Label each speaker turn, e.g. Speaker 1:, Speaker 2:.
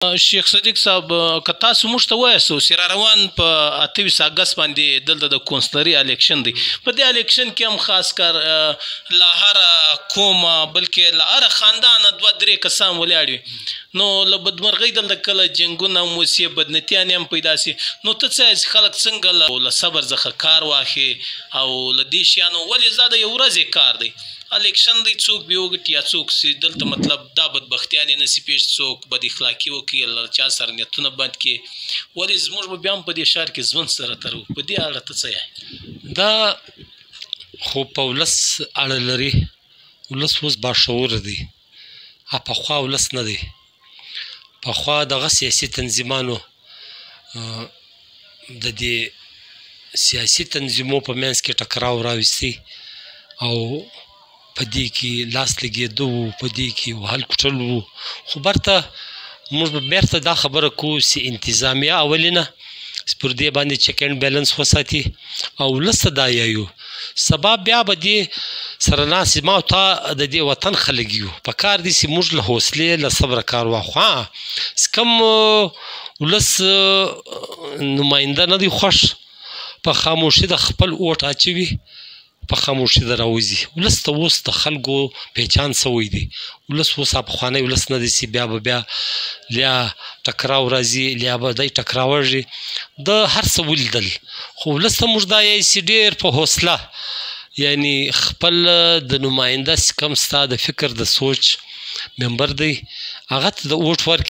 Speaker 1: شیخ صدیق صاحب که تاسو موږ ته ووایاستو چې را روان په 28 اګست باندې دلته د کونسلري الیکشن دی. په دې الیکشن کې هم خاص کر له هره قومه بلکې له هره خاندانه 2-3 کسان ولاړ وي. نو له بدمرغۍ دلته کله جنګونه هم وسي، بدنیتیانې هم پیدا سي. نو ته څه وایې چې خلک څنګه له صبر څخه کار واخلي او له دې شیانو ولې دا د یو ورځې کار دی؟ الیکشن دی، څوک به وګټي یا څوک چې دلته مطلب دا بدبختیانې نسي پیښ، څوک بد اخلاقي وکړي، له چا سره نیتونه بند کړي، ولې زموږ به بیا هم په دې ښار کې ژوند سره ترو. په دې اړه ته څه وایې؟
Speaker 2: دا خو په ولس اړه لري. ولس اوس باشعور دی، پخوا ولس نه دی. پخوا دغه سیاسي تنظیمانو د دې سیاسي تنظیمو په منځ کې ټکراو راوستی او په دې کې لاس لګېده و، په دې کې وهل کوټل و. خو برته موږ به بیرته دا خبره کوو چې انتظامیه اولینه پر دې باندې چک اینډ بیلنس وساتي او ولس ته دا یایو. سبا بیا به دې سره ناستې ما او تا د دې وطن خلک یو، په کار دی چې موږ له حوصلې له صبره کار واخلو. چې کوم ولس نماینده نه دی خوښ، په خاموشي د خپل اوټ اچوي، په خاموشي د راوځي. ولس ته اوس د خلکو پہچان سوی دی. ولس اوس پخوانی ولس نه دی چې بیا لیا ټکراو راځي، لیا به دی ټکراوږي. د هر څه ولیدل، خو ولس ته موږ دا یایي چې ډېر په حوصله، یعنی خپل د نماینده چې کوم ستا د فکر د سوچ ممبر دی هغه ته د اوټ ورکړي.